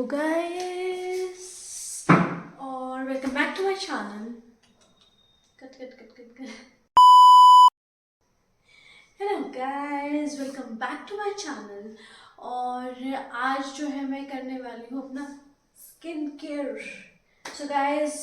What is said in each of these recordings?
Guys और welcome back to my channel. Cut cut cut cut cut. Hello guys, welcome back to my channel. और आज जो है मैं करने वाली हूँ अपना स्किन केयर। सो गाइस,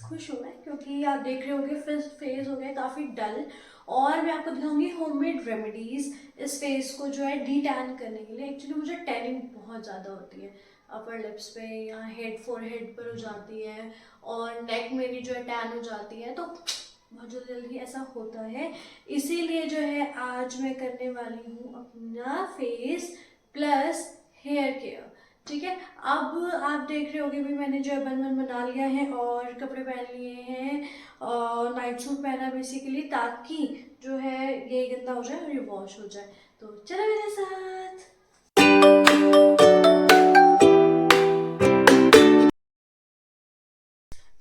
खुश हूँ मैं क्योंकि आप देख रहे होंगे फेस हो गया काफ़ी डल। और मैं आपको दिखाऊंगी होममेड रेमेडीज इस फेस को जो है डी टैन करने के लिए। एक्चुअली मुझे टैनिंग बहुत ज़्यादा होती है अपर लिप्स पे या हेड फोरहेड पर हो जाती है, और नेक में भी जो है टैन हो जाती है, तो बहुत जल्दी ऐसा होता है। इसीलिए जो है आज मैं करने वाली हूँ अपना फेस प्लस हेयर केयर। ठीक है, अब आप देख रहे होगे भी मैंने जो है बन बना लिया है और कपड़े पहन लिए हैं और नाइट सूट पहना बेसिकली, ताकि जो है ये गंदा हो जाए और ये वॉश हो जाए। तो चलो मेरे साथ।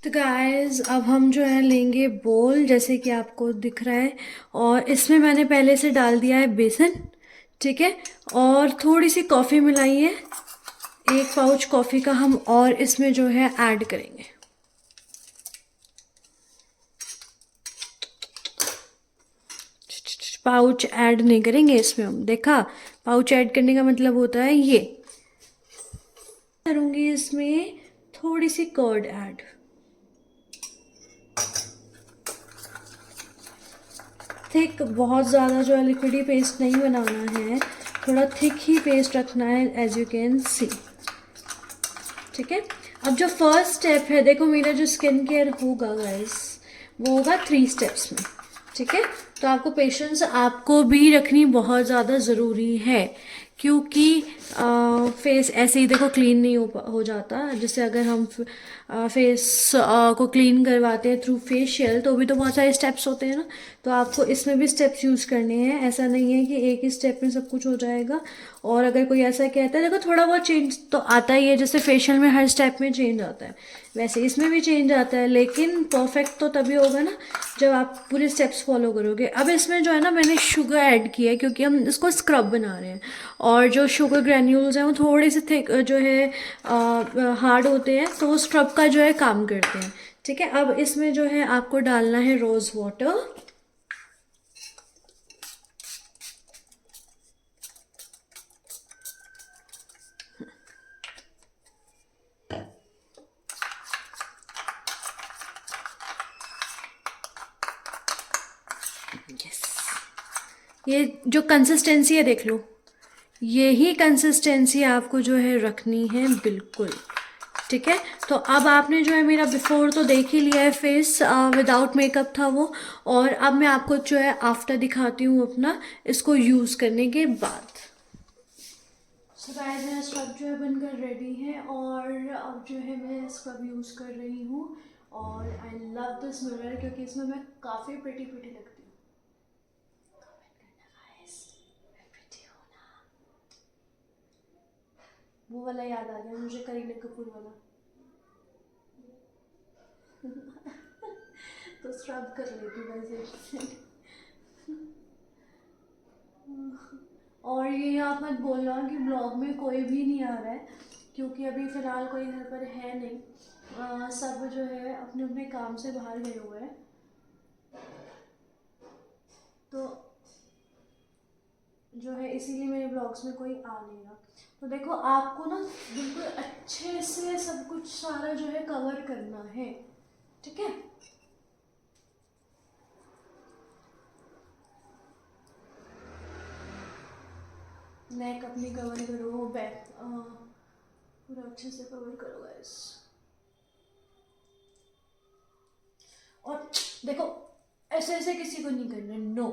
तो गाइस, अब हम जो है लेंगे बोल, जैसे कि आपको दिख रहा है, और इसमें मैंने पहले से डाल दिया है बेसन। ठीक है, और थोड़ी सी कॉफ़ी मिलाई है, 1 पाउच कॉफ़ी का हम और इसमें जो है ऐड करेंगे। पाउच ऐड नहीं करेंगे इसमें हम, देखा, पाउच ऐड करने का मतलब होता है ये। करूँगी इसमें थोड़ी सी कर्ड ऐड। थिक, बहुत ज़्यादा जो है लिक्विडी पेस्ट नहीं बनाना है, थोड़ा थिक ही पेस्ट रखना है, एज यू कैन सी। ठीक है, अब जो फर्स्ट स्टेप है, देखो मेरा जो स्किन केयर होगा गाइस वो होगा 3 स्टेप्स में। ठीक है, तो आपको पेशेंस आपको भी रखनी बहुत ज़्यादा ज़रूरी है, क्योंकि फेस ऐसे ही देखो क्लीन नहीं हो जाता। जैसे अगर हम फेस को क्लीन करवाते हैं थ्रू फेशियल, तो भी तो बहुत सारे स्टेप्स होते हैं ना। तो आपको इसमें भी स्टेप्स यूज़ करने हैं, ऐसा नहीं है कि एक ही स्टेप में सब कुछ हो जाएगा। और अगर कोई ऐसा कहता है, देखो थोड़ा बहुत चेंज तो आता ही है, जैसे फेशियल में हर स्टेप में चेंज आता है, वैसे इसमें भी चेंज आता है, लेकिन परफेक्ट तो तभी होगा ना जब आप पूरे स्टेप्स फॉलो करोगे। अब इसमें जो है ना, मैंने शुगर ऐड किया है क्योंकि हम इसको स्क्रब बना रहे हैं, और जो शुगर ग्रैन्यूल्स हैं वो थोड़े से थिक जो है हार्ड होते हैं, तो वो स्क्रब का जो है काम करते हैं। ठीक है, अब इसमें जो है आपको डालना है रोज़ वाटर। यस, ये जो कंसिस्टेंसी है देख लो, यही कंसिस्टेंसी आपको जो है रखनी है बिल्कुल। ठीक है, तो अब आपने जो है मेरा बिफोर तो देख ही लिया है, फेस विदाउट मेकअप था वो, और अब मैं आपको जो है आफ्टर दिखाती हूँ अपना इसको यूज़ करने के बाद। सो गाइस, मेरा स्क्रब जो है बनकर रेडी है, और अब जो है मैं स्क्रब यूज़ कर रही हूँ। और आई लव दिस मिरर क्योंकि इसमें मैं काफ़ी प्रिटी लगती हूँ। कमेंट करना गाइस, मैं प्रिटी हूँ ना। वो वाला याद आ गया मुझे, करीना कपूर वाला। तो स्क्रब कर लेती वैसे। और ये आप मत बोलना कि ब्लॉग में कोई भी नहीं आ रहा है, क्योंकि अभी फ़िलहाल कोई घर पर है नहीं। सब जो है अपने अपने काम से बाहर गए हुए हैं, तो जो है इसीलिए मेरे ब्लॉग्स में कोई आ नहीं रहा। तो देखो, आपको ना बिल्कुल अच्छे से सब कुछ सारा जो है कवर करना है। ठीक है, नेक अपनी कवर करो, बैक पूरा अच्छे से कवर करो गाइस। और देखो, ऐसे ऐसे किसी को नहीं करना, नो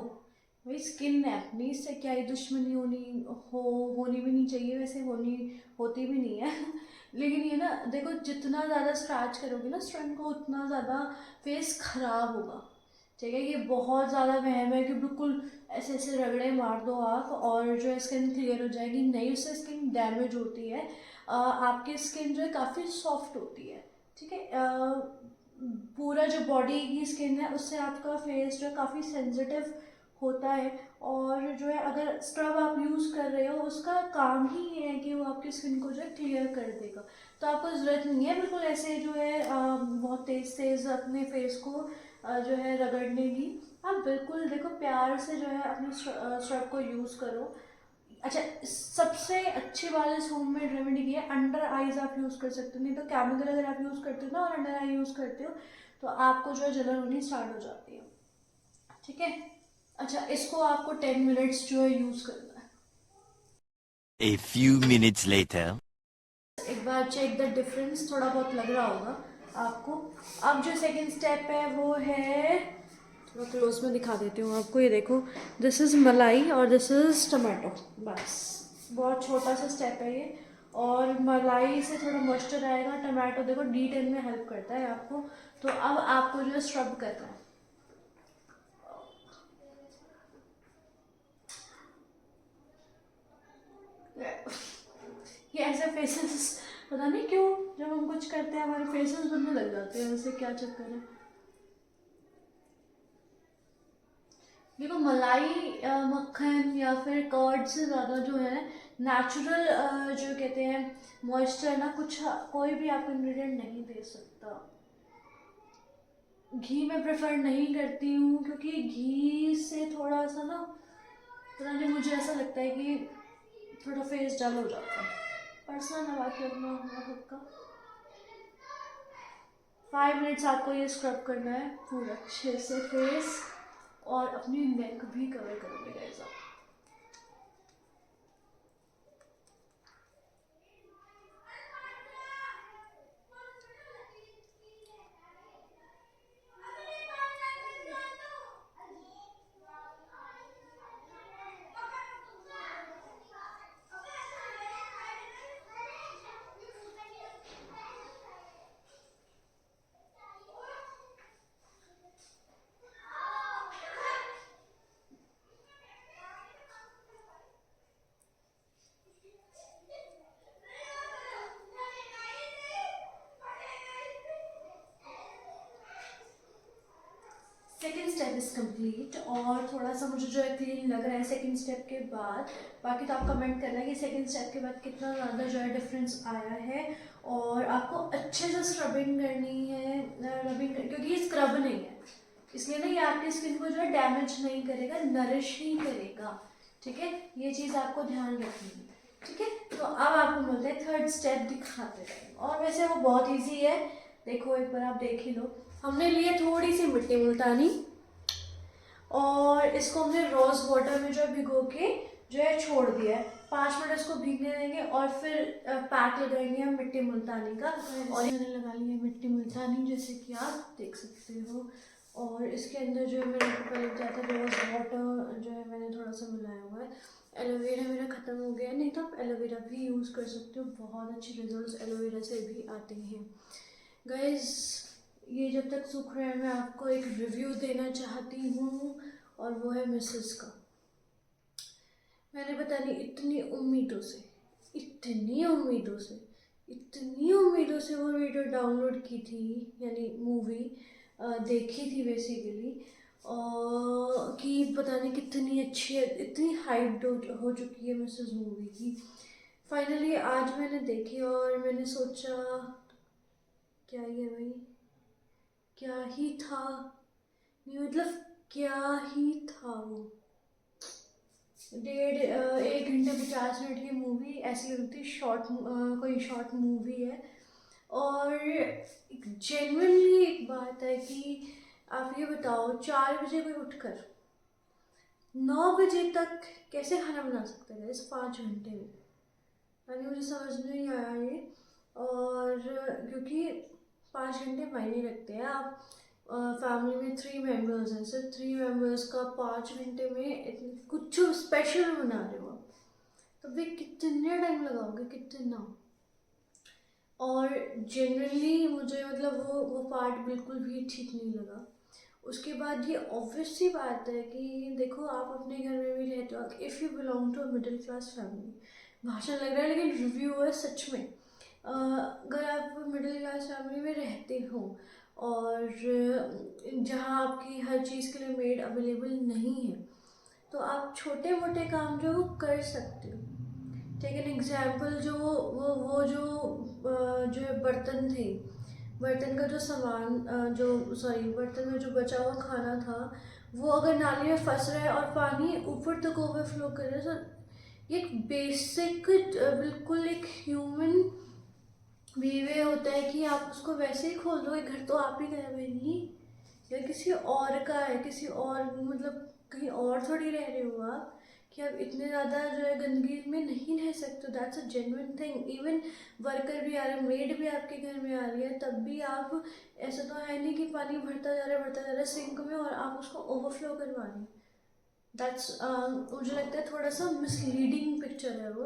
भाई, स्किन है अपनी, इससे क्या ही दुश्मनी होनी भी नहीं चाहिए, वैसे होती भी नहीं है। लेकिन ये ना देखो, जितना ज़्यादा स्क्रैच करोगे ना स्किन को, उतना ज़्यादा फेस खराब होगा। ठीक है, ये बहुत ज़्यादा वहम है कि बिल्कुल ऐसे ऐसे रगड़े मार दो आप और जो है स्किन क्लियर हो जाएगी, नहीं, उससे स्किन डैमेज होती है। आपकी स्किन जो है काफ़ी सॉफ्ट होती है। ठीक है, पूरा जो बॉडी की स्किन है उससे आपका फेस जो है काफ़ी सेंसिटिव होता है। और जो है अगर स्क्रब आप यूज़ कर रहे हो उसका काम ही ये है कि वो आपकी स्किन को जो है क्लियर कर देगा। तो आपको ज़रूरत नहीं है बिल्कुल ऐसे जो है बहुत तेज़ तेज़ अपने फेस को जो है रगड़ने की। आप बिल्कुल देखो प्यार से जो है अपने स्क्रब को यूज़ करो। अच्छा, सबसे अच्छी बात इस होम मेड रेमेडी की है, अंडर आईज आप यूज़ कर सकते हो। नहीं तो केमिकल अगर आप यूज़ करते हो ना और अंडर आई यूज़ करते हो तो आपको जो है जलन होनी स्टार्ट हो जाती है। ठीक है। अच्छा, इसको आपको 10 मिनट्स जो है यूज़ करना है। A few minutes later. एक बार चेक द डिफरेंस, थोड़ा बहुत लग रहा होगा आपको। अब जो सेकंड स्टेप है वो है, थोड़ा क्लोज में दिखा देती हूँ आपको। ये देखो, दिस इज़ मलाई और दिस इज़ टमाटो। बस बहुत छोटा सा स्टेप है ये। और मलाई से थोड़ा मॉइस्चर आएगा, टमाटो देखो D10 में हेल्प करता है आपको। तो अब आपको जो है स्क्रब करना है। ये ऐसे फेसेस, पता नहीं क्यों जब हम कुछ करते हैं हमारे फेसेस बनने लग जाते हैं, ऐसे क्या चक्कर है। देखो मलाई मक्खन या फिर कर्ड से ज़्यादा जो है नेचुरल जो कहते हैं मॉइस्चर ना, कुछ कोई भी आपको इंग्रेडिएंट नहीं दे सकता। घी मैं प्रेफर नहीं करती हूँ क्योंकि घी से थोड़ा सा ना, पता नहीं मुझे ऐसा लगता है कि थोड़ा फेस डल हो जाता है। पर्सनल है, बाकी अपना अपना खुद का। 5 मिनट्स आपको ये स्क्रब करना है पूरा अच्छे से फेस, और अपनी नेक भी कवर करोगे गाइस आप। सेकेंड स्टेप इज कंप्लीट, और थोड़ा सा मुझे जो है क्लीन लग रहा है सेकेंड स्टेप के बाद। बाकी तो आप कमेंट करना है कि सेकेंड स्टेप के बाद कितना ज़्यादा जो है डिफरेंस आया है। और आपको अच्छे से स्क्रबिंग करनी है, रबिंग, क्योंकि ये स्क्रब नहीं है इसलिए ना ये आपकी स्किन को जो है डैमेज नहीं करेगा, नरिश ही करेगा। ठीक है, ये चीज़ आपको ध्यान रखनी है। ठीक है, तो अब आपको मिलते हैं थर्ड स्टेप दिखाते रहे, और वैसे वो बहुत ईजी है। देखो एक बार आप देख ही लो। हमने लिए थोड़ी सी मिट्टी मुल्तानी, और इसको हमने रोज वाटर में जो है भिगो के जो है छोड़ दिया है। 5 मिनट इसको भीगने देंगे और फिर पैक लगाएंगे हम मिट्टी मुल्तानी का। और मैंने लगा लिया है मिट्टी मुल्तानी, जैसे कि आप देख सकते हो। और इसके अंदर जो है मेरे को पहले क्या था, रोज वाटर जो है मैंने थोड़ा सा मिलाया हुआ है। एलोवेरा मेरा ख़त्म हो गया है, नहीं तो आप एलोवेरा भी यूज़ कर सकते हो, बहुत अच्छे रिजल्ट्स एलोवेरा से भी आते हैं गाइज। ये जब तक सूख रहा है मैं आपको एक रिव्यू देना चाहती हूँ, और वो है मिसेस का। मैंने पता नहीं इतनी उम्मीदों से वो वीडियो डाउनलोड की थी, यानी मूवी देखी थी बेसिकली, कि पता नहीं कितनी अच्छी है, इतनी हाइप्ड हो चुकी है मिसेस मूवी की। फाइनली आज मैंने देखी और मैंने सोचा क्या ही है भाई, क्या ही था, नहीं मतलब क्या ही था वो। 1.5 घंटे 50 मिनट की मूवी ऐसी लगती, कोई शॉर्ट मूवी है। और जेन्युइनली एक बात है कि आप ये बताओ 4 बजे कोई उठकर 9 बजे तक कैसे खाना बना सकता है इस 5 घंटे में, यानी मुझे समझ नहीं आया ये। और क्योंकि 5 घंटे मायने रखते हैं। आप फैमिली में 3 मेंबर्स हैं, सिर्फ 3 मेंबर्स का 5 घंटे में कुछ स्पेशल बना रहे हो आप, तो भी कितने टाइम लगाओगे, कितना। और जनरली मुझे मतलब वो पार्ट बिल्कुल भी ठीक नहीं लगा। उसके बाद ये ऑब्वियस सी बात है कि देखो आप अपने घर में भी रहते हो, if you belong to a middle class family, भाषण लग रहा है लेकिन रिव्यू है सच में। अगर आप मिडिल क्लास फैमिली में रहते हो और जहाँ आपकी हर चीज़ के लिए मेड अवेलेबल नहीं है, तो आप छोटे मोटे काम जो कर सकते हो। टेक एन एग्जाम्पल, जो वो जो है बर्तन थे, बर्तन का जो सामान बर्तन में जो बचा हुआ खाना था, वो अगर नाली में फंस रहा है और पानी ऊपर तक ओवरफ्लो कर रहा है, तो ये एक बेसिक बिल्कुल एक ह्यूमन वे होता है कि आप उसको वैसे ही खोल दो। घर तो आप ही का है भाई, नहीं या किसी और का है, किसी और मतलब कहीं और थोड़ी रह रहे हो आप, कि आप इतने ज़्यादा जो है गंदगी में नहीं रह सकते। That's a genuine thing. Even worker भी आ रहा है, मेड भी आपके घर में आ रही है, तब भी आप, ऐसा तो है नहीं कि पानी भरता जा रहा है सिंक में और आप उसको ओवरफ्लो करवा रहे हैं। दैट्स मुझे लगता है थोड़ा सा मिसलीडिंग पिक्चर है वो।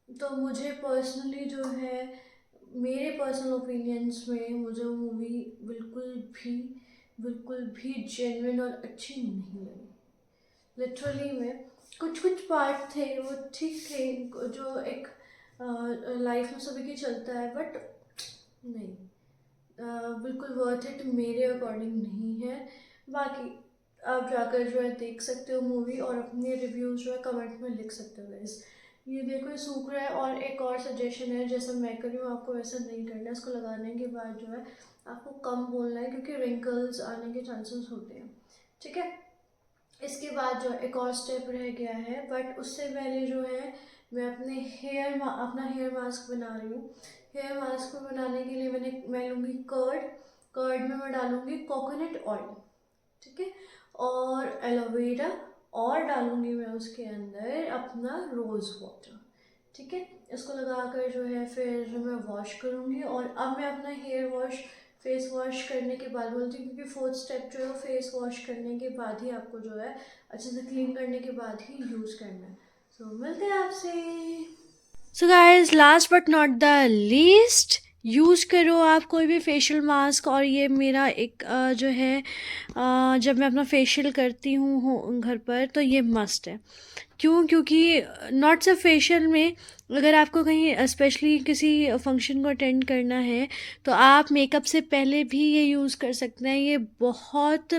तो मुझे पर्सनली जो है, मेरे पर्सनल ओपिनियंस में मुझे मूवी बिल्कुल भी जेन्युइन और अच्छी नहीं लगी। लिटरली में कुछ पार्ट थे वो ठीक थे, जो एक लाइफ में सभी की चलता है, बट नहीं, बिल्कुल वर्थ इट मेरे अकॉर्डिंग नहीं है। बाकी आप जाकर जो है देख सकते हो मूवी और अपने रिव्यूज़ जो है कमेंट में लिख सकते हो गाइस। ये देखो ये सूख रहा है, और एक और सजेशन है, जैसा मैं करी हूँ आपको वैसा नहीं करना है। इसको लगाने के बाद जो है आपको कम बोलना है, क्योंकि रिंकल्स आने के चांसेस होते हैं, ठीक है। इसके बाद जो एक और स्टेप रह गया है, बट उससे पहले जो है मैं अपना हेयर मास्क बना रही हूँ। हेयर मास्क को बनाने के लिए मैं लूँगी कर्ड में मैं डालूँगी कोकोनट ऑयल, ठीक है, और एलोवेरा, और डालूँगी मैं उसके अंदर अपना रोज़ वाटर, ठीक है। इसको लगाकर जो है फिर मैं वॉश करूँगी। और अब मैं अपना फेस वॉश करने के बाद बोलती हूँ, क्योंकि फोर्थ स्टेप जो है वो फेस वॉश करने के बाद ही आपको जो है अच्छे से क्लीन करने के बाद ही यूज़ करना है। सो मिलते हैं आपसे। So guys, last but not the least, use करो आप कोई भी फेशियल मास्क। और ये मेरा एक जो है जब मैं अपना फेशियल करती हूँ घर पर, तो ये मस्ट है। क्योंकि नॉट सिर्फ फेशियल में, अगर आपको कहीं स्पेशली किसी फंक्शन को अटेंड करना है, तो आप मेकअप से पहले भी ये यूज़ कर सकते हैं। ये बहुत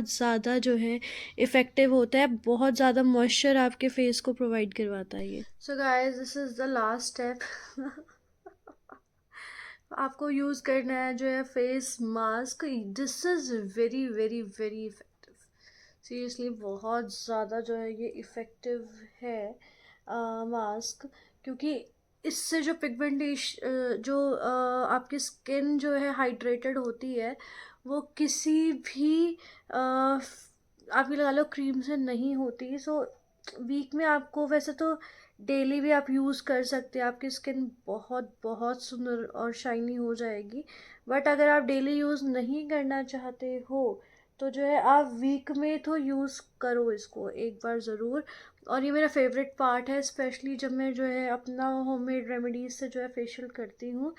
ज़्यादा जो है इफ़ेक्टिव होता है, बहुत ज़्यादा मॉइस्चर आपके फेस को प्रोवाइड करवाता है ये। So guys, this is the last step. आपको यूज़ करना है जो है face mask. This is very very very effective, seriously बहुत ज़्यादा जो है ये इफ़ेक्टिव है मास्क। क्योंकि इससे जो पिगमेंटेशन आपकी स्किन जो है हाइड्रेटेड होती है, वो किसी भी आप ये लगा लो क्रीम से नहीं होती। सो वीक में आपको, वैसे तो डेली भी आप यूज़ कर सकते हैं, आपकी स्किन बहुत सुंदर और शाइनी हो जाएगी। बट अगर आप डेली यूज़ नहीं करना चाहते हो, तो जो है आप वीक में तो यूज़ करो इसको एक बार ज़रूर। और ये मेरा फेवरेट पार्ट है, स्पेशली जब मैं जो है अपना होममेड रेमेडीज़ से जो है फेशियल करती हूँ।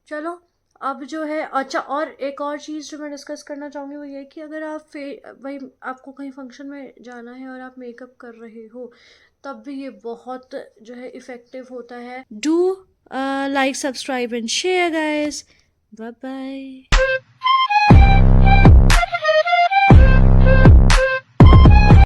चलो, अब जो है अच्छा, और एक और चीज़ जो मैं डिस्कस करना चाहूँगी वो ये कि अगर आप भाई आपको कहीं फंक्शन में जाना है और आप मेकअप कर रहे हो, तब भी ये बहुत जो है इफ़ेक्टिव होता है। Do like, subscribe and share guys. Bye bye.